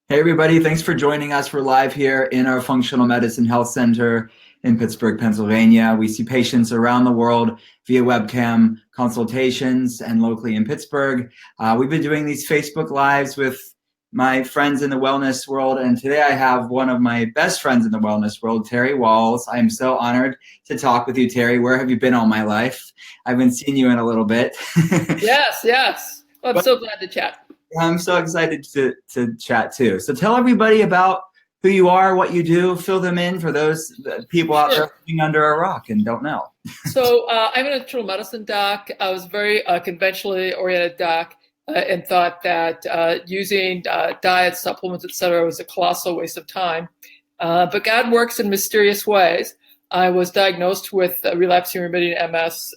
Hey everybody, thanks for joining us. We're live here in our Functional Medicine Health Center in Pittsburgh, Pennsylvania. We see patients around the world via webcam consultations and locally in Pittsburgh. We've been doing these Facebook Lives with my friends in the wellness world, and today I have one of my best friends in the wellness world, Terry Wahls. I am so honored to talk with you, Terry. Where have you been all my life? I haven't seen you in a little bit. Yes, yes. Well, I'm so glad to chat. I'm so excited to chat too. So tell everybody about who you are, what you do, fill them in for those people out there Sure. living under a rock and don't know. So I'm an internal medicine doc. I was very conventionally oriented doc and thought that using diet, supplements, et cetera, was a colossal waste of time. But God works in mysterious ways. I was diagnosed with relapsing remitting MS,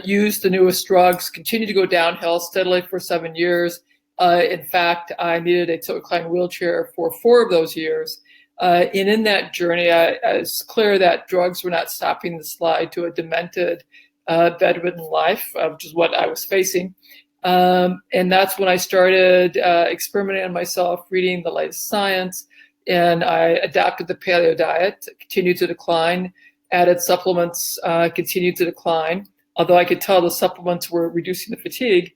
used the newest drugs, continued to go downhill steadily for 7 years. In fact, I needed a tilt-recline wheelchair for 4 of those years. And in that journey, I was clear that drugs were not stopping the slide to a demented, bedridden life, which is what I was facing. And that's when I started experimenting on myself, reading the latest science, and I adapted the paleo diet, continued to decline, added supplements, continued to decline, although I could tell the supplements were reducing the fatigue.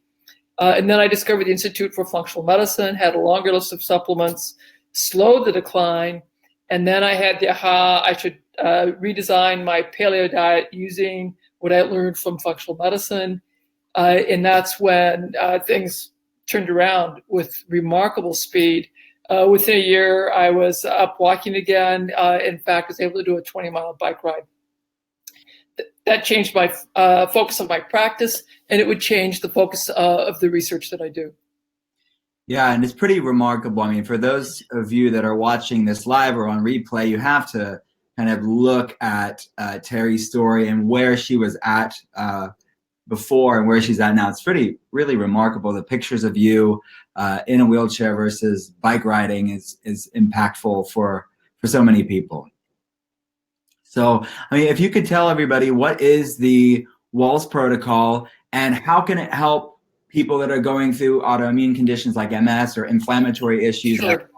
And then I discovered the Institute for Functional Medicine, had a longer list of supplements, slowed the decline, and then I had the aha, I should redesign my paleo diet using what I learned from functional medicine. And that's when things turned around with remarkable speed. Within a year, I was up walking again. In fact, I was able to do a 20-mile bike ride. That changed my focus of my practice, and it would change the focus of the research that I do. Yeah, and it's pretty remarkable. I mean, for those of you that are watching this live or on replay, you have to kind of look at Terry's story and where she was at before and where she's at now. It's really remarkable. The pictures of you in a wheelchair versus bike riding is impactful for so many people. So, I mean, if you could tell everybody what is the Wahls protocol and how can it help people that are going through autoimmune conditions like MS or inflammatory issues? Sure.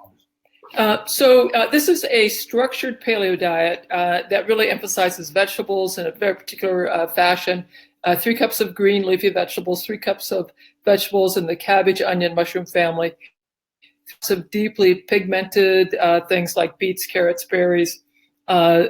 So this is a structured paleo diet that really emphasizes vegetables in a very particular fashion. 3 cups of green leafy vegetables, 3 cups of vegetables in the cabbage, onion, mushroom family, some deeply pigmented things like beets, carrots, berries,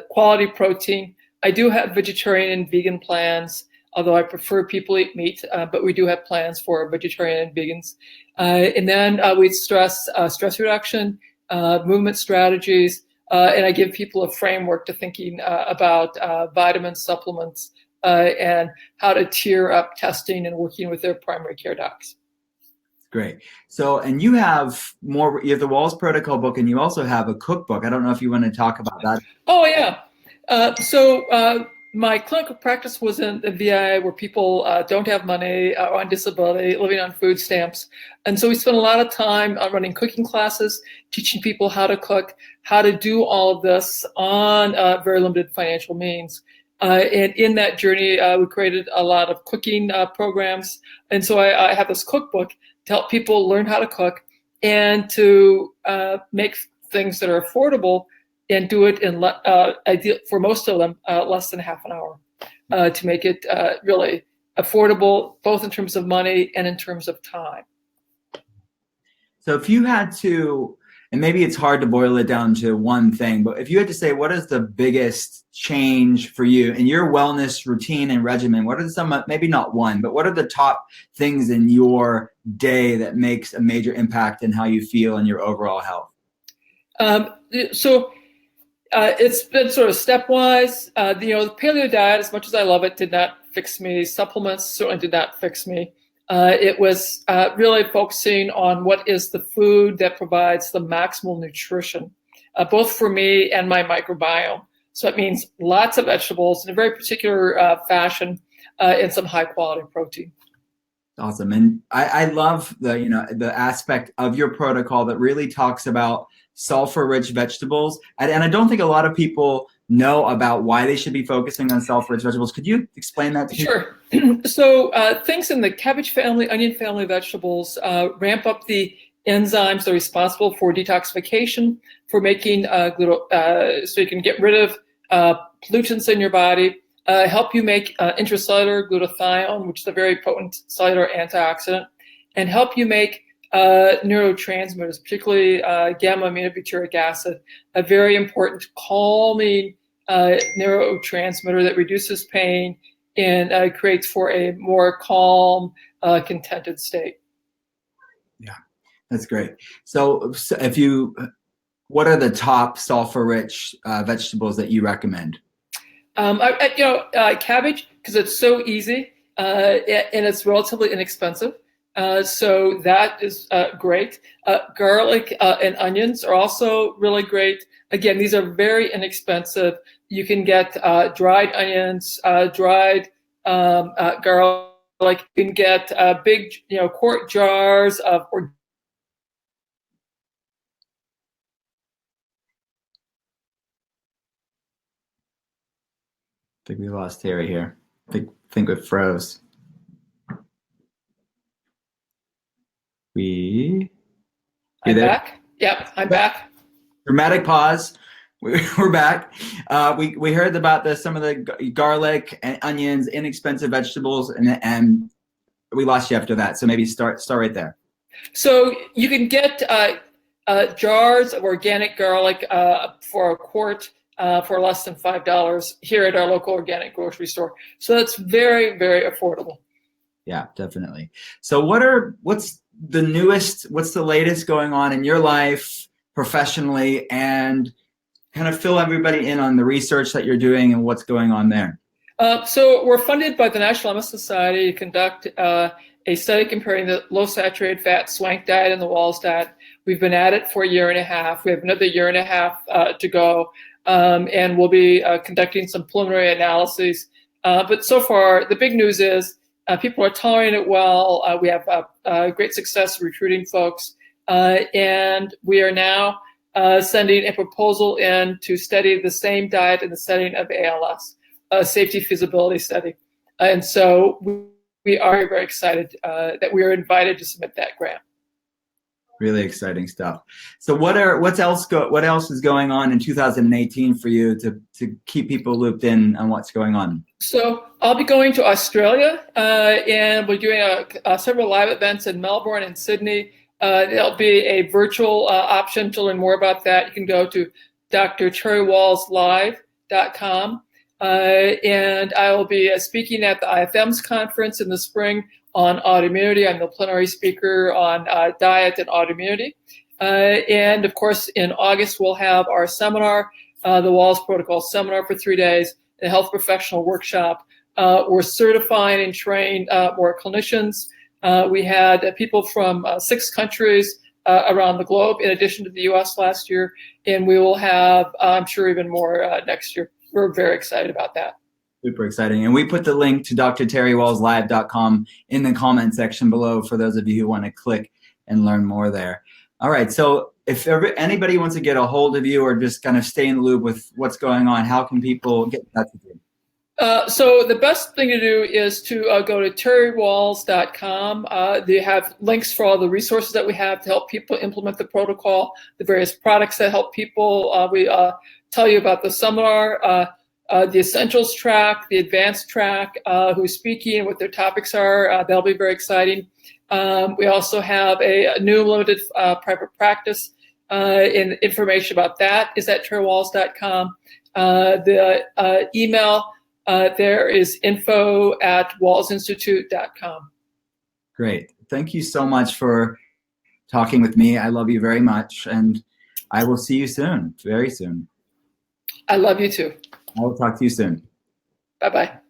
quality protein. I do have vegetarian and vegan plans, although I prefer people eat meat, but we do have plans for vegetarian and vegans. And then we stress stress reduction, movement strategies, and I give people a framework to thinking about vitamins, supplements, and how to tier up testing and working with their primary care docs. Great. So, and you have the Wahls protocol book, and you also have a cookbook. I don't know if you want to talk about that. Oh, yeah. So my clinical practice was in the VA where people don't have money, are on disability, living on food stamps. And so we spent a lot of time running cooking classes, teaching people how to cook, how to do all of this on very limited financial means. And in that journey, we created a lot of cooking programs. And so I have this cookbook to help people learn how to cook and to make things that are affordable and do it in, for most of them, less than half an hour to make it really affordable, both in terms of money and in terms of time. So if you had to, and maybe it's hard to boil it down to one thing, but if you had to say, what is the biggest change for you in your wellness routine and regimen? What are some, maybe not one, but what are the top things in your day that makes a major impact in how you feel and your overall health? It's been sort of stepwise. The paleo diet, as much as I love it, did not fix me. Supplements certainly did not fix me. It was really focusing on what is the food that provides the maximal nutrition, both for me and my microbiome. So it means lots of vegetables in a very particular fashion and some high quality protein. Awesome. And I love the aspect of your protocol that really talks about sulfur-rich vegetables. And I don't think a lot of people know about why they should be focusing on sulfur-rich vegetables. Could you explain that to me? Sure. So things in the cabbage family, onion family vegetables ramp up the enzymes that are responsible for detoxification, for making so you can get rid of pollutants in your body, help you make intracellular glutathione, which is a very potent cellular antioxidant, and help you make neurotransmitters, particularly gamma-aminobutyric acid, a very important calming neurotransmitter that reduces pain and creates for a more calm, contented state. Yeah, that's great. So what are the top sulfur-rich vegetables that you recommend? Cabbage, because it's so easy and it's relatively inexpensive. So that is great. Garlic and onions are also really great. Again, these are very inexpensive. You can get dried onions, dried garlic. You can get big, quart jars of I think we lost Terry here. I think it froze. I'm back. Yep, I'm back. Dramatic pause. We're back. We heard about some of the garlic and onions, inexpensive vegetables, and we lost you after that. So maybe start right there. So you can get jars of organic garlic for a quart for less than $5 here at our local organic grocery store. So that's very, very affordable. Yeah, definitely. So what's the newest, what's the latest going on in your life professionally, and kind of fill everybody in on the research that you're doing and what's going on there? So we're funded by the National MS Society to conduct a study comparing the low saturated fat swank diet and the Wahls diet. We've been at it for a year and a half. We have another year and a half to go, and we'll be conducting some preliminary analyses. But so far, the big news is people are tolerating it well. We have great success recruiting folks, and we are now sending a proposal in to study the same diet in the setting of ALS, a safety feasibility study. And so we are very excited that we are invited to submit that grant. Really exciting stuff. So what else is going on in 2018 for you to keep people looped in on what's going on? So I'll be going to Australia, and we're doing several live events in Melbourne and Sydney. There'll be a virtual option to learn more about that. You can go to drterrywallslive.com. And I will be speaking at the IFM's conference in the spring on autoimmunity. I'm the plenary speaker on diet and autoimmunity. And of course, in August, we'll have our seminar, the Wahls Protocol seminar for 3 days, a health professional workshop. We're certifying and train more clinicians. We had people from 6 countries around the globe, in addition to the US last year, and we will have, I'm sure, even more next year. We're very excited about that. Super exciting. And we put the link to drterrywallslive.com in the comment section below for those of you who want to click and learn more there. All right. So if anybody wants to get a hold of you or just kind of stay in the loop with what's going on, how can people get in touch with you? So the best thing to do is to go to terrywalls.com. They have links for all the resources that we have to help people implement the protocol, the various products that help people. We tell you about the seminar, the essentials track, the advanced track, who's speaking and what their topics are. That'll be very exciting. We also have a new limited private practice, and information about that is at terrywalls.com. The email there is info@wallsinstitute.com. Great. Thank you so much for talking with me. I love you very much, and I will see you soon, very soon. I love you too. I will talk to you soon. Bye-bye.